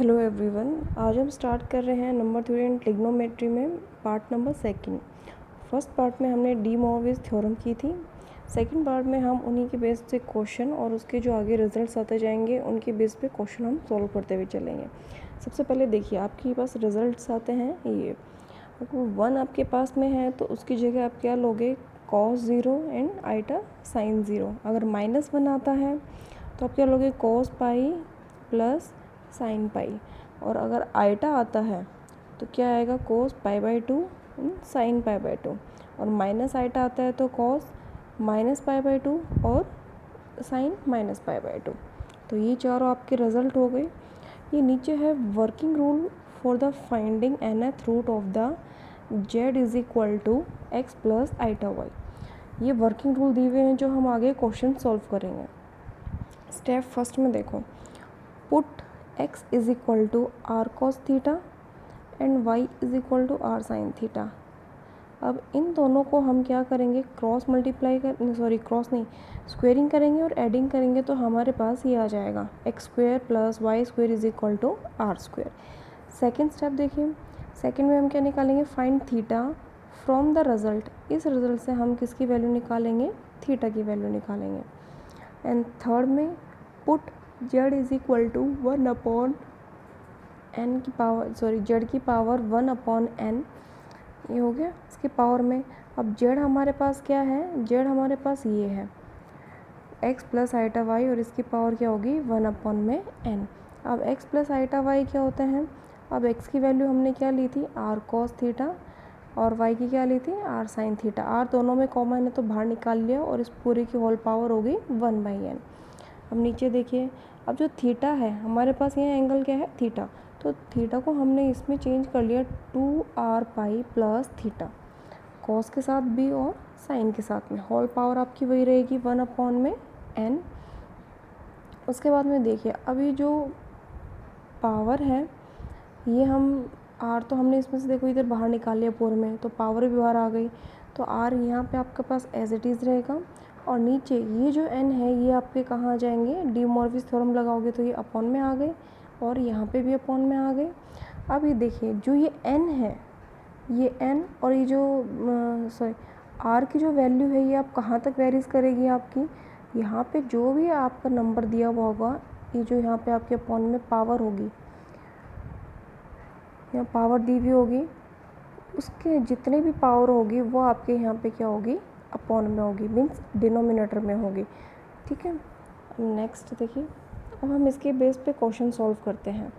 Hello everyone, आज हम start कर रहे हैं नंबर थ्योरी एंड ट्रिग्नोमेट्री में part number second. First part में हमने डी मोरविस थ्योरम की थी। सेकंड पार्ट में हम उन्हीं के बेस पे क्वेश्चन और उसके जो आगे रिजल्ट्स आते जाएंगे उनके बेस पे क्वेश्चन हम सॉल्व करते हुए चलेंगे। सबसे पहले देखिए, आपके पास रिजल्ट्स आते हैं ये। अगर 1 आपके पास में है तो उसकी जगह आप क्या लोगे, cos 0 एंड आइटा sin 0। अगर -1 आता है तो आप क्या लोगे, cos pi plus sine pi. और अगर आइटा आता है तो क्या आएगा, cos pi by 2 sine pi by 2। और माइनस आइटा आता है तो कॉस माइनस पाई बाई 2 और साइन माइनस पाई बाई 2। तो ये चारों आपके रिजल्ट हो गए। ये नीचे है working rule for the finding nth root of the z is equal to x plus iota y. ये वर्किंग रूल दिए हुए हैं जो हम आगे क्वेश्चन सॉल्व करेंगे। स्टेप फर्स्ट में देखो, put x is equal to r cos theta and y is equal to r sine theta. अब इन दोनों को हम क्या करेंगे, क्रॉस मल्टीप्लाई क्रॉस नहीं, स्क्वेयरिंग करेंगे और एडिंग करेंगे तो हमारे पास ये आ जाएगा x square plus y square is equal to r square. Second step देखिए, सेकेंड में हम क्या निकालेंगे, find theta from the result. इस रिजल्ट से हम किसकी वैल्यू निकालेंगे, थीटा की वैल्यू निकालेंगे। एंड थर्ड में put z is equal to 1 upon n की पावर z की पावर 1 अपॉन n, ये हो गया इसके पावर में। अब z हमारे पास क्या है, z हमारे पास ये है x प्लस आइटा वाई और इसकी पावर क्या होगी 1 अपॉन में n। अब x प्लस आइटा वाई क्या होते हैं, अब x की वैल्यू हमने क्या ली थी, r कॉस थीटा, और y की क्या ली थी, r साइन थीटा। r दोनों में कॉमन है तो बाहर निकाल लिया और इस पूरे की होल पावर होगी 1/n। अब नीचे देखिए, अब जो थीटा है हमारे पास, ये एंगल क्या है थीटा, तो थीटा को हमने इसमें चेंज कर लिया 2r pi plus theta, cos के साथ भी और साइन के साथ में। होल पावर आपकी वही रहेगी 1 अपॉन में n। उसके बाद में देखिए, अभी जो पावर है ये हम r तो हमने इसमें से देखो इधर बाहर निकाल लिया पूरे में, तो पावर भी बाहर आ गई, तो r यहाँ पे आपके पास एज इट इज़ रहेगा। और नीचे ये जो n है ये आपके कहाँ आ जाएंगे, डी मोरविस थ्योरम लगाओगे तो ये अपॉन में आ गए और यहाँ पे भी अपॉन में आ गए। अब ये देखिए, जो ये n है, ये n और ये जो r की जो वैल्यू है ये आप कहाँ तक वेरीज करेगी आपकी, यहाँ पे जो भी आपका नंबर दिया हुआ होगा, ये जो यहाँ पे आपके अपॉन में पावर होगी, यहाँ पावर दी हुई होगी, उसके जितने भी पावर होगी वो आपके यहाँ पे क्या होगी, अपॉन में होगी, मीन्स डिनोमिनेटर में होगी। ठीक है, नेक्स्ट देखिए, अब हम इसके बेस पे क्वेश्चन सॉल्व करते हैं।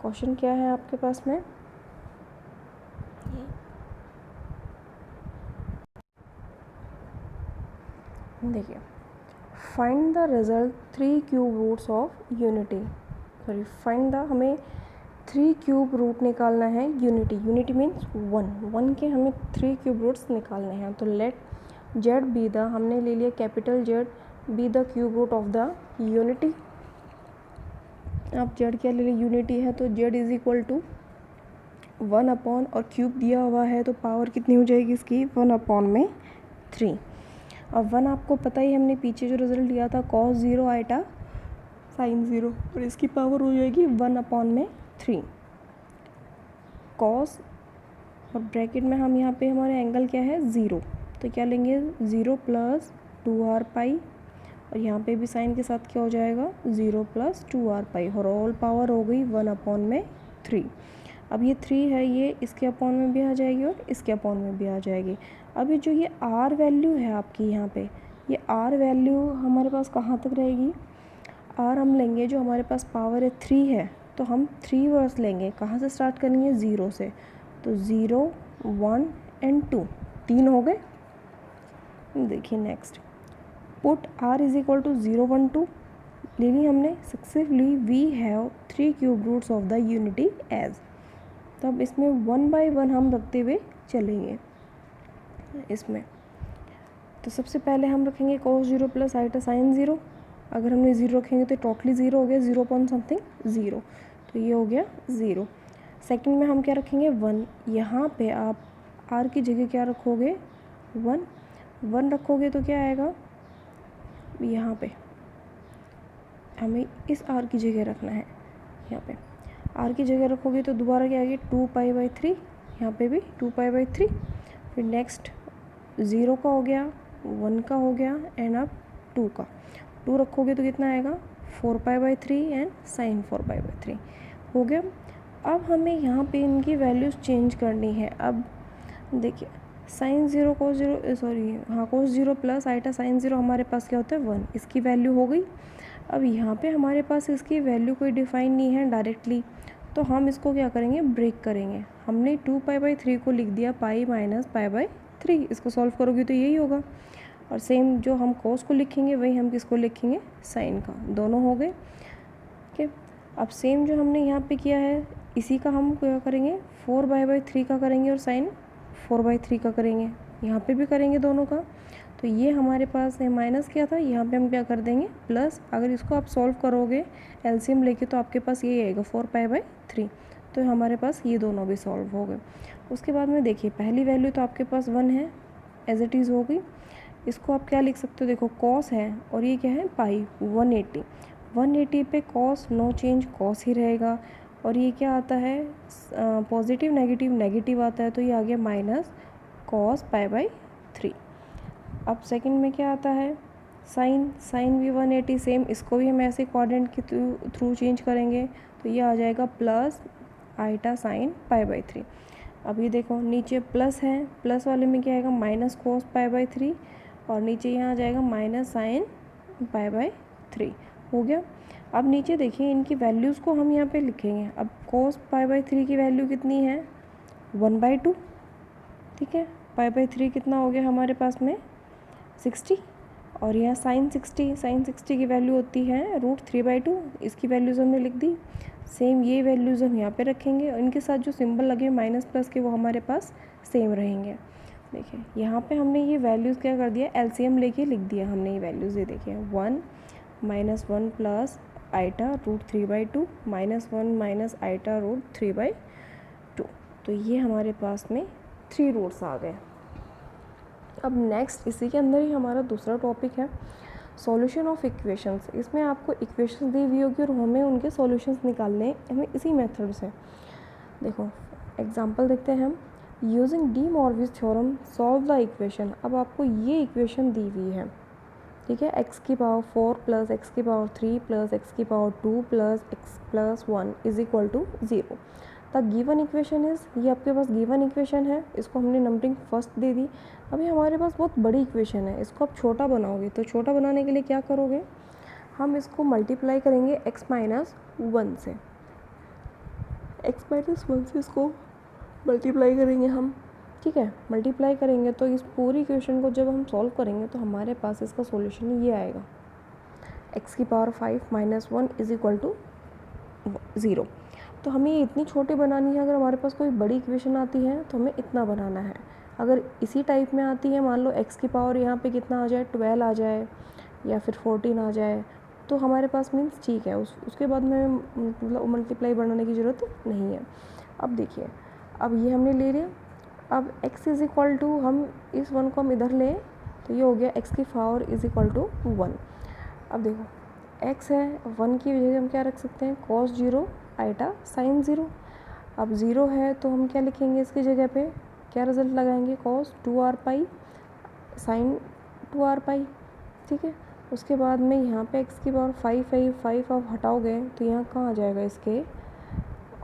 क्वेश्चन क्या है आपके पास में, देखिए, find the result 3 cube roots of unity. Find the, हमें 3 क्यूब रूट निकालना है यूनिटी। यूनिटी मीन्स 1 के हमें 3 क्यूब रूट्स निकालने हैं। तो लेट जेड बी द, हमने ले लिया capital Z, be the cube root of the unity. आप जेड क्या ले लिया, यूनिटी है तो Z is equal to 1 upon, और क्यूब दिया हुआ है तो पावर कितनी हो जाएगी इसकी, 1 अपॉन में 3। अब 1 आपको पता ही, हमने पीछे जो रिजल्ट लिया था cos 0 आइटा sin 0, और इसकी पावर हो जाएगी 1 अपॉन में 3 cos, और ब्रैकेट में हम यहाँ पे हमारे एंगल क्या है 0, तो क्या लेंगे 0 प्लस 2r पाई, और यहाँ पे भी साइन के साथ क्या हो जाएगा 0 प्लस 2r पाई, और ऑल पावर हो गई 1 अपॉन में 3। अब ये 3 है, ये इसके अपॉन में भी आ जाएगी और इसके अपॉन में भी आ जाएगी। अभी जो ये r वैल्यू है आपकी यहाँ पे, ये r वैल्यू हमारे पास कहाँ तक रहेगी, r हम लेंगे जो हमारे पास पावर है 3 है, तो हम 3 वर्स लेंगे, कहाँ से स्टार्ट करेंगे 0 से, तो 0 1 एंड 2, 3 हो गए। देखिए next, put r is equal to 0 1 2 ले ली हमने successfully, we have 3 cube roots of the unity as. तो अब इसमें 1 बाई 1 हम रखते हुए चलेंगे इसमें। तो सबसे पहले हम रखेंगे cos 0 प्लस आइटा sin 0। अगर हमने 0 रखेंगे तो टोटली 0 हो गया, 0 पॉइंट समथिंग 0, तो ये हो गया 0। सेकंड में हम क्या रखेंगे 1, यहाँ पे आप r की जगह क्या रखोगे 1 रखोगे तो क्या आएगा, यहाँ पे हमें इस r की जगह रखना है यहाँ पे। आर की जगह रखोगे तो दोबारा क्या आएगी 2π/3, यहाँ पे भी 2π/3। फिर नेक्स्ट 0 का हो गया, 1 का हो गया एंड अब 2 का। 2 रखोगे तो कितना आएगा 4π/3 एंड साइन 4π/3 हो गया। अब हमें यहाँ पे इनकी वैल्यूज़ चेंज करनी है। अब देखिए sine 0 cos 0 cos 0 plus iota sine 0 हमारे पास क्या होता है 1, इसकी वैल्यू हो गई। अब यहाँ पे हमारे पास इसकी वैल्यू कोई डिफाइन नहीं है डायरेक्टली, तो हम इसको क्या करेंगे ब्रेक करेंगे। हमने 2π/3 को लिख दिया पाई माइनस π/3, इसको सॉल्व करोगे तो यही होगा। और सेम जो हम कॉस को लिखेंगे वही हम किसको लिखेंगे साइन का, दोनों हो गए। ठीक है, अब सेम जो हमने यहाँ पे किया है इसी का हम क्या करेंगे 4π/3 का करेंगे और साइन 4/3 का करेंगे, यहाँ पे भी करेंगे दोनों का। तो ये हमारे पास है माइनस क्या था, यहाँ पे हम क्या कर देंगे प्लस। अगर इसको आप सॉल्व करोगे एलसीएम लेके तो आपके पास ये आएगा 4π/3, तो हमारे पास ये दोनों भी सॉल्व हो गए। उसके बाद में देखिए पहली वैल्यू तो आपके पास 1 है, एज इट इज़ हो गई। इसको आप क्या लिख सकते हो, देखो कॉस है और ये क्या है पाई 180 पे कॉस नो चेंज, कॉस ही रहेगा। और ये क्या आता है पॉजिटिव नेगेटिव नेगेटिव आता है, तो ये आ गया माइनस कॉस π/3। अब सेकंड में क्या आता है साइन भी 180 सेम, इसको भी हम ऐसे क्वाड्रेंट के थ्रू चेंज करेंगे, तो ये आ जाएगा प्लस आइटा साइन π/3। अब ये देखो नीचे प्लस है, प्लस वाले में क्या आएगा माइनस कॉस π/3 और नीचे यहाँ आ जाएगा माइनस साइन π/3 हो गया। अब नीचे देखिए इनकी वैल्यूज़ को हम यहाँ पे लिखेंगे। अब cos π/3 की वैल्यू कितनी है 1/2, ठीक है। π/3 कितना हो गया हमारे पास में 60, और यहाँ साइन 60 की वैल्यू होती है √3/2, इसकी वैल्यूज़ हमने लिख दी। सेम ये वैल्यूज़ हम यहाँ पे रखेंगे और इनके साथ जो सिंबल लगे माइनस प्लस के वो हमारे पास सेम रहेंगे। देखिए यहाँ पे हमने ये वैल्यूज़ क्या कर दिया एलसीएम लेके लिख दिया हमने ये वैल्यूज़। ये देखिए 1 - 1 प्लस आइटा √3/2 -1 माइनस आइटा √3/2, तो ये हमारे पास में 3 रूट्स आ गए। अब नेक्स्ट इसी के अंदर ही हमारा दूसरा टॉपिक है सॉल्यूशन ऑफ इक्वेशंस। इसमें आपको इक्वेशंस दी हुई होगी और हमें उनके सॉल्यूशंस निकालने हमें इसी मेथड से। देखो एग्जांपल देखते हैं हम, using De Moivre's theorem solve the equation. अब आपको ये इक्वेशन दी हुई है, ठीक है, x⁴ plus x⁴ plus x⁴ plus x+1 = 0। The given equation is, ये आपके पास गिवन इक्वेशन है, इसको हमने नंबरिंग फर्स्ट दे दी। अभी हमारे पास बहुत बड़ी इक्वेशन है, इसको आप छोटा बनाओगे तो छोटा बनाने के लिए क्या करोगे, हम इसको मल्टीप्लाई करेंगे x-1 से, x-1 से इसको मल्टीप्लाई करेंगे हम, ठीक है। मल्टीप्लाई करेंगे तो इस पूरी इक्वेशन को जब हम सॉल्व करेंगे तो हमारे पास इसका सॉल्यूशन ये आएगा x⁵ - 1 = 0। तो हमें ये इतनी छोटी बनानी है। अगर हमारे पास कोई बड़ी इक्वेशन आती है तो हमें इतना बनाना है। अगर इसी टाइप में आती है, मान लो x की पावर यहाँ पे कितना आ जाए 12 आ जाए या फिर 14 आ जाए, तो हमारे पास मीन्स ठीक है, उसके बाद में मतलब मल्टीप्लाई बढ़ाने की ज़रूरत नहीं है। अब देखिए, अब ये हमने ले लिया। अब x = हम इस 1 को हम इधर लें तो ये हो गया x⁴ = 1। अब देखो x है, 1 की जगह हम क्या रख सकते हैं cos 0 आइटा साइन 0। अब 0 है तो हम क्या लिखेंगे इसकी जगह पे, क्या रिजल्ट लगाएंगे cos 2r π साइन 2r π, ठीक है। उसके बाद में यहाँ पे x⁵ 5 है, 5 आप हटाओगे तो यहाँ कहाँ आ जाएगा, इसके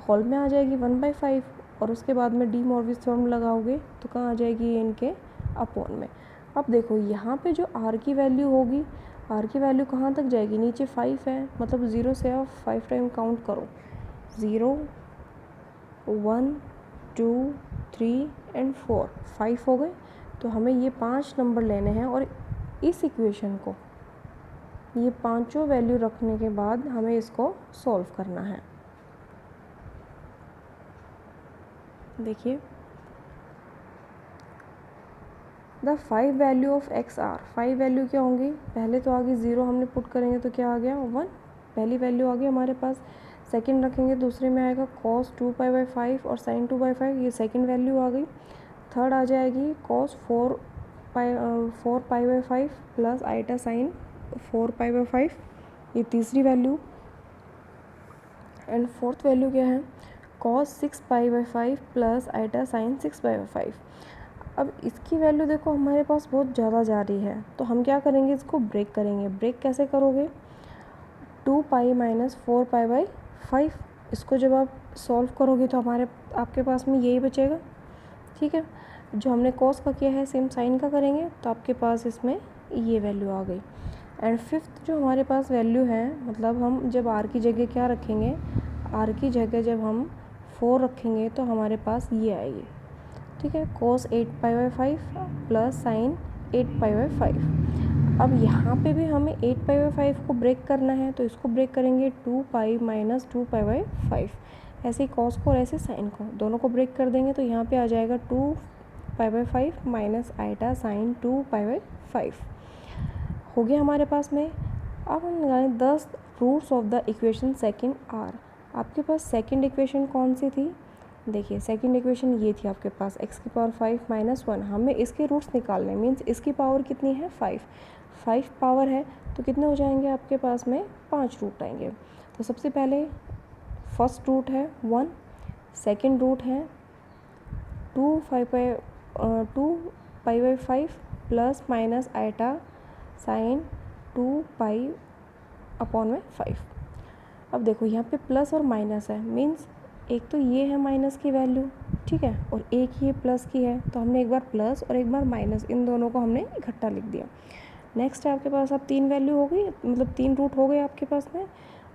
होल में आ जाएगी 1/5, और उसके बाद में डी मॉर्विस थ्योरम लगाओगे तो कहाँ आ जाएगी ये इनके अपॉन में। अब देखो यहाँ पे जो r की वैल्यू होगी, r की वैल्यू कहाँ तक जाएगी, नीचे 5 है, मतलब 0 से आप 5 टाइम काउंट करो, 0 1 2 3 एंड 4, 5 हो गए। तो हमें ये 5 नंबर लेने हैं और इस इक्वेशन को ये पांचों वैल्यू रखने के बाद हमें इसको सॉल्व करना है। देखिए the 5 value of x are, 5 value क्या होंगी, पहले तो आगे 0 हमने पुट करेंगे तो क्या आ गया 1, पहली वैल्यू आ गई हमारे पास। सेकंड रखेंगे, दूसरे में आएगा cos 2π/5 और sin 2/5, ये सेकंड वैल्यू आ गई। थर्ड आ जाएगी cos 4π/5 प्लस आइटा साइन 4π/5, ये तीसरी वैल्यू। एंड फोर्थ वैल्यू क्या है, cos 6π/5 प्लस आइटा साइन 6π/5। अब इसकी वैल्यू देखो हमारे पास बहुत ज़्यादा जा रही है, तो हम क्या करेंगे, इसको ब्रेक करेंगे। ब्रेक कैसे करोगे, 2π माइनस 4π/5, इसको जब आप सॉल्व करोगे तो आपके पास में यही बचेगा। ठीक है, जो हमने कॉस का किया है सेम साइन का करेंगे, तो आपके पास इसमें ये वैल्यू आ गई। एंड फिफ्थ जो हमारे पास वैल्यू है, मतलब हम जब आर की जगह क्या रखेंगे, आर की जगह जब हम 4 रखेंगे तो हमारे पास ये आएगी। ठीक है, cos 8π/5 प्लस साइन 8π/5। अब यहाँ पे भी हमें 8π/5 को ब्रेक करना है, तो इसको ब्रेक करेंगे 2π माइनस 2π/5। ऐसे ही कॉस को और ऐसे साइन को, दोनों को ब्रेक कर देंगे तो यहाँ पे आ जाएगा 2π/5 माइनस आइटा साइन 2π/5। हो गया हमारे पास में। अब हम लगाएं 10 roots of the equation second are. आपके पास सेकंड इक्वेशन कौन सी थी, देखिए सेकंड इक्वेशन ये थी आपके पास, x⁻5 - 1। हमें इसके रूट्स निकालने, मीन्स इसकी पावर कितनी है, 5 पावर है, तो कितने हो जाएंगे आपके पास में, 5 रूट आएंगे। तो सबसे पहले फर्स्ट रूट है 1, सेकंड रूट है 2π/5 प्लस माइनस आइटा साइन 2π/5। अब देखो यहाँ पे प्लस और माइनस है, मीन्स एक तो ये है माइनस की वैल्यू, ठीक है, और एक ये प्लस की है, तो हमने एक बार प्लस और एक बार माइनस, इन दोनों को हमने इकट्ठा लिख दिया। नेक्स्ट है आपके पास अब 3 वैल्यू हो गई, मतलब 3 रूट हो गए आपके पास में।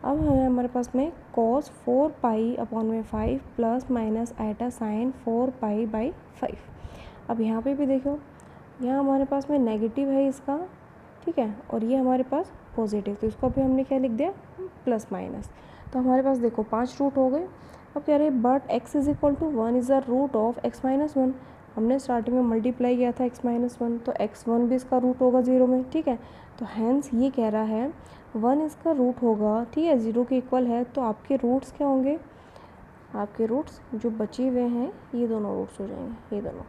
अब है हमारे पास में cos 4π/5 plus minus iota sine 4π/5। अब यहाँ पे भी देखो, यहाँ हमारे पास में नेगेटिव है इसका, ठीक है, और ये हमारे पास पॉजिटिव, तो इसको भी हमने क्या लिख दिया, प्लस माइनस। तो हमारे पास देखो 5 रूट हो गए। अब कह रहे हैं but x = 1 is the root of x-1। हमने स्टार्टिंग में मल्टीप्लाई किया था x-1, तो x1 भी इसका रूट होगा 0 में, ठीक है। तो हैंस ये कह रहा है 1 इसका रूट होगा, ठीक है, 0 के इक्वल है। तो आपके रूट्स क्या होंगे, आपके रूट्स जो बचे हुए हैं ये दोनों रूट्स हो जाएंगे, ये दोनों।